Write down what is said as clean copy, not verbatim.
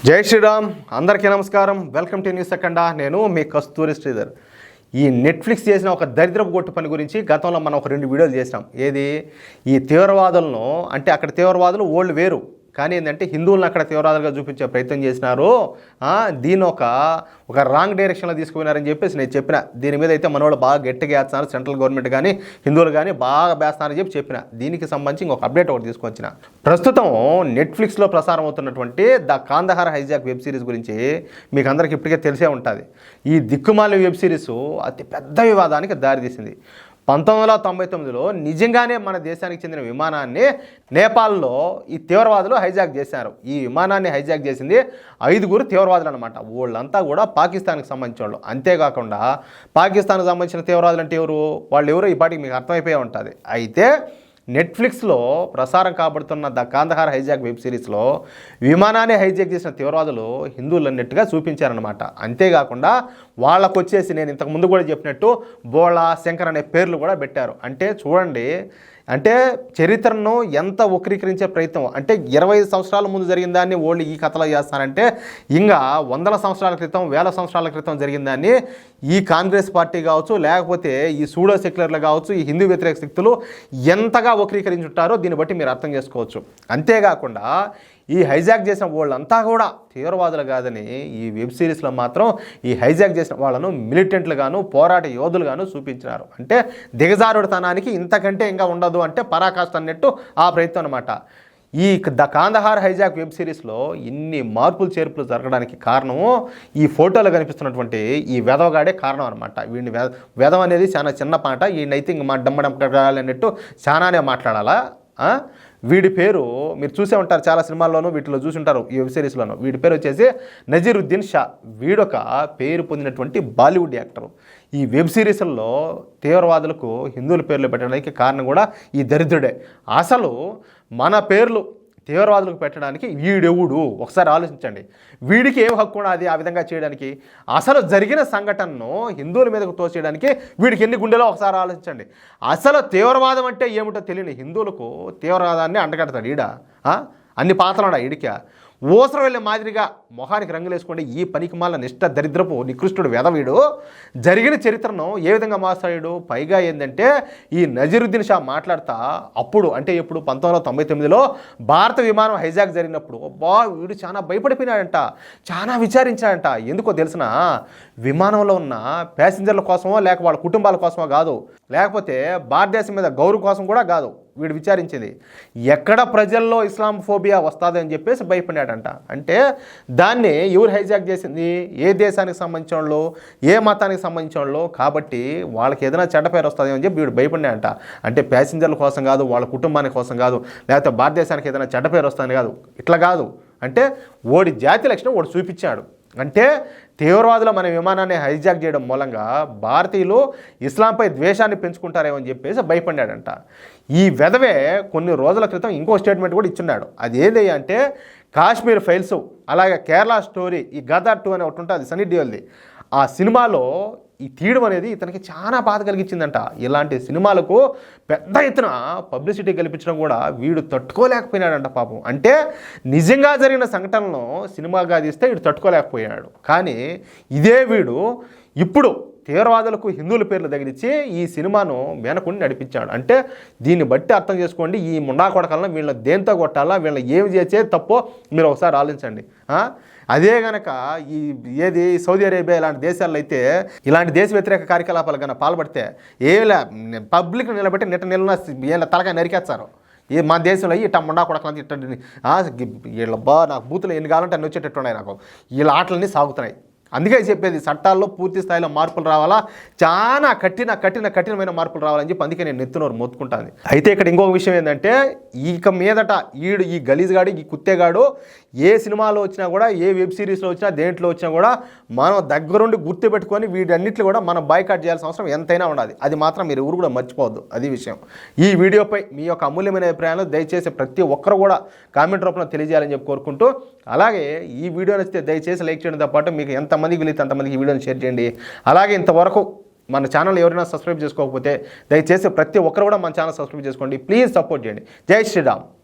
జై శ్రీరామ్. అందరికీ నమస్కారం. వెల్కమ్ టు న్యూస్ సెకండా. నేను మీ కస్తూరి శ్రీధర్. ఈ నెట్ఫ్లిక్స్ చేసిన ఒక దరిద్రపు గొట్టు పని గురించి గతంలో మనం ఒక 2 వీడియోలు చేసినాం. ఏది ఈ తీవ్రవాదులను, అంటే అక్కడ తీవ్రవాదులు ఓల్డ్ వేరు, కానీ ఏంటంటే హిందువులను అక్కడ తీవ్రవాదులుగా చూపించే ప్రయత్నం చేసినారు. దీన్ని ఒక రాంగ్ డైరెక్షన్లో తీసుకుపోయినారని చెప్పేసి నేను చెప్పిన. దీని మీద అయితే మనవాళ్ళు బాగా గట్టిగా వేస్తున్నారు, సెంట్రల్ గవర్నమెంట్ కానీ హిందువులు కానీ బాగా వేస్తున్నారని చెప్పిన. దీనికి సంబంధించి ఇంకొక అప్డేట్ ఒకటి తీసుకొచ్చిన. ప్రస్తుతం నెట్ఫ్లిక్స్లో ప్రసారం అవుతున్నటువంటి the Kandahar hijack web series గురించి మీకు అందరికీ ఇప్పటికే తెలిసే ఉంటుంది. ఈ దిక్కుమాల వెబ్ సిరీస్ అతి పెద్ద వివాదానికి దారితీసింది. 1999లో నిజంగానే మన దేశానికి చెందిన విమానాన్ని నేపాల్లో ఈ తీవ్రవాదులు హైజాక్ చేశారు. ఈ విమానాన్ని హైజాక్ చేసింది 5 తీవ్రవాదులు అనమాట. వాళ్ళంతా కూడా పాకిస్తాన్కి సంబంధించిన వాళ్ళు. అంతేకాకుండా పాకిస్తాన్కి సంబంధించిన తీవ్రవాదులు అంటే వాళ్ళు ఎవరు ఈ పాటికి మీకు అర్థమైపోయే ఉంటుంది. అయితే నెట్ఫ్లిక్స్లో ప్రసారం కాబడుతున్న ద కాందహార్ హైజాక్ వెబ్ సిరీస్లో విమానాన్ని హైజాక్ చేసిన తీవ్రవాదులు హిందువులు అన్నట్టుగా చూపించారనమాట. అంతేకాకుండా వాళ్ళకు వచ్చేసి నేను ఇంతకుముందు కూడా చెప్పినట్టు బోళా, శంకర్ అనే పేర్లు కూడా పెట్టారు. అంటే చూడండి, అంటే చరిత్రను ఎంత వక్రీకరించే ప్రయత్నం. అంటే 25 సంవత్సరాల ముందు జరిగిన దాన్ని వాళ్ళు ఈ కథలో చేస్తారంటే, ఇంకా 100 సంవత్సరాల క్రితం, 1000 సంవత్సరాల క్రితం జరిగిన దాన్ని ఈ కాంగ్రెస్ పార్టీ కావచ్చు, లేకపోతే ఈ సూడో సెక్యులర్లు కావచ్చు, ఈ హిందూ వ్యతిరేక శక్తులు ఎంతగా వక్రీకరించుంటారో దీన్ని బట్టి మీరు అర్థం చేసుకోవచ్చు. అంతేకాకుండా ఈ హైజాక్ చేసిన వాళ్ళంతా కూడా తీవ్రవాదులు కాదని ఈ వెబ్ సిరీస్లో మాత్రం ఈ హైజాక్ చేసిన వాళ్ళను మిలిటెంట్లుగాను, పోరాట యోధులుగాను చూపించినారు. అంటే దిగజారుడుతనానికి ఇంతకంటే ఇంకా ఉండదు అంటే పరాకాష్ట అన్నట్టు ఆ ప్రయత్నం అనమాట. ఈ ద కాందహార్ హైజాక్ వెబ్ సిరీస్లో ఇన్ని మార్పులు చేర్పులు జరగడానికి కారణము ఈ ఫోటోలో కనిపిస్తున్నటువంటి ఈ వెధవగాడే కారణం అనమాట. వీడిని వెధవ అనేది చాలా చిన్న పాట. వీడినైతే ఇంక మా డమ్మడమ్మకాలన్నట్టు చాలానే మాట్లాడాలా. వీడి పేరు మీరు చూసే ఉంటారు, చాలా సినిమాల్లోనూ వీటిలో చూసి ఉంటారు, ఈ వెబ్ సిరీస్లోనూ. వీడి పేరు వచ్చేసి నజీరుద్దీన్ షా. వీడొక పేరు పొందినటువంటి బాలీవుడ్ యాక్టరు. ఈ వెబ్ సిరీస్ల్లో తీవ్రవాదులకు హిందువుల పేర్లు పెట్టడానికి కారణం కూడా ఈ దరిద్రుడే. అసలు మన పేర్లు తీవ్రవాదులకు పెట్టడానికి వీడెవుడు ఒకసారి ఆలోచించండి. వీడికి ఏం హక్కు ఉన్నది ఆ విధంగా చేయడానికి? అసలు జరిగిన సంఘటనను హిందువుల మీదకు తోసేయడానికి వీడికి ఎన్ని గుండెలో ఒకసారి ఆలోచించండి. అసలు తీవ్రవాదం అంటే ఏమిటో తెలియని హిందువులకు తీవ్రవాదాన్ని అంటగడతాడు ఈడ. అన్ని పాత్రలున్నా ఈడిక ఓసరం వెళ్ళే మాదిరిగా మొహానికి రంగులు వేసుకోండి. ఈ పనికిమాల నిష్ఠ దరిద్రపు నికృష్టుడు వెధవీడు జరిగిన చరిత్రను ఏ విధంగా మాట్లాడాడు. పైగా ఏంటంటే ఈ నజీరుద్దీన్ షా మాట్లాడతా అప్పుడు అంటే ఎప్పుడు 1999లో భారత విమానం హైజాక్ జరిగినప్పుడు వీడు చాలా భయపడిపోయినాడంట, చాలా విచారించాడంట. ఎందుకో తెలిసిన విమానంలో ఉన్న ప్యాసింజర్ల కోసమో లేక వాళ్ళ కుటుంబాల కోసమో కాదు, లేకపోతే భారతదేశం మీద గౌరవం కోసం కూడా కాదు. వీడు విచారించింది ఎక్కడ ప్రజల్లో ఇస్లాం ఫోబియా వస్తుంది అని చెప్పేసి భయపడాడంట. అంటే దాన్ని ఎవరు హైజాక్ చేసింది? ఏ దేశానికి సంబంధించిన వాళ్ళు, ఏ మతానికి సంబంధించిన వాళ్ళు. కాబట్టి వాళ్ళకి ఏదైనా చెడ్డ పేరు వస్తుంది అని చెప్పి వీడు భయపడినాడంట. అంటే ప్యాసింజర్ల కోసం కాదు, వాళ్ళ కుటుంబానికి కోసం కాదు, లేకపోతే భారతదేశానికి ఏదైనా చెడ్డ పేరు వస్తుందని కాదు. ఇట్లా కాదు. అంటే ఓడి జాతి లక్షణం ఓడి చూపించాడు. అంటే తీవ్రవాదులు మన విమానాన్ని హైజాక్ చేయడం మూలంగా భారతీయులు ఇస్లాంపై ద్వేషాన్ని పెంచుకుంటారేమో అని చెప్పేసి భయపడ్డాడంట. ఈ వెధవే కొన్ని రోజుల క్రితం ఇంకో స్టేట్మెంట్ కూడా ఇచ్చున్నాడు. అది ఏది అంటే కాశ్మీర్ ఫైల్స్, అలాగే కేరళ స్టోరీ, ఈ గదర్ 2 అని ఒకటి ఉంటుంది సన్నీ డియోల్ది. ఆ సినిమాలో ఈ తీయడం అనేది ఇతనికి చాలా బాధ కలిగించిందంట. ఇలాంటి సినిమాలకు పెద్ద ఎత్తున పబ్లిసిటీ కల్పించడం కూడా వీడు తట్టుకోలేకపోయినాడంట పాపం. అంటే నిజంగా జరిగిన సంఘటనలను సినిమాగా తీస్తే వీడు తట్టుకోలేకపోయాడు. కానీ ఇదే వీడు ఇప్పుడు తీవ్రవాదులకు హిందువుల పేర్లు తగిలించి ఈ సినిమాను వెనకుండి నడిపించాడు. అంటే దీన్ని బట్టి అర్థం చేసుకోండి, ఈ ముండా కొడకలను వీళ్ళని దేంతో కొట్టాలా, వీళ్ళని ఏమి చేసేది తప్పో మీరు ఒకసారి ఆలోచించండి. అదే గనక ఏది సౌదీ అరేబియా ఇలాంటి దేశాల్లో అయితే ఇలాంటి దేశ వ్యతిరేక కార్యకలాపాలు కన్నా పాల్పడితే పబ్లిక్ నిలబెట్టి నిన్న వీళ్ళ తలగా నరికేస్తారు. మన దేశంలో ఇట్ట ముండా కొడకలంతా ఇట్ట వీళ్ళబ్బా నాకు బూతులు ఎన్ని కావాలంటే అన్ని వచ్చేటట్టున్నాయి. నాకు వీళ్ళ ఆటలన్నీ సాగుతున్నాయి. అందుకే చెప్పేది చట్టాల్లో పూర్తి స్థాయిలో మార్పులు రావాలా, చాలా కఠినమైన మార్పులు రావాలని చెప్పి అందుకే నేను నెత్తునోరు మొత్తుకుంటాను. అయితే ఇక్కడ ఇంకొక విషయం ఏంటంటే ఇక మీదట ఈ గలీజ్గాడు, ఈ కుత్తేగాడు ఏ సినిమాలో వచ్చినా కూడా, ఏ వెబ్ సిరీస్లో వచ్చినా, దేంట్లో వచ్చినా కూడా మనం దగ్గరుండి గుర్తుపెట్టుకొని వీటన్నిటిని కూడా మనం బాయ్కాట్ చేయాల్సిన అవసరం ఎంతైనా ఉండాలి. అది మాత్రం మీరు ఎవరు కూడా మర్చిపోవద్దు. అది విషయం. ఈ వీడియోపై మీ యొక్క అమూల్యమైన అభిప్రాయాలు దయచేసి ప్రతి ఒక్కరు కూడా కామెంట్ రూపంలో తెలియజేయాలని చెప్పి కోరుకుంటూ, అలాగే ఈ వీడియో నచ్చితే దయచేసి లైక్ చేయడంతో పాటు మీకు ఎంతమందికి వీలైతే అంతమందికి ఈ వీడియోని షేర్ చేయండి. అలాగే ఇంతవరకు మన ఛానల్ ఎవరైనా సబ్స్క్రైబ్ చేసుకోకపోతే దయచేసి ప్రతి ఒక్కరు కూడా మన ఛానల్ సబ్స్క్రైబ్ చేసుకోండి. ప్లీజ్ సపోర్ట్ చేయండి. జై శ్రీరామ్.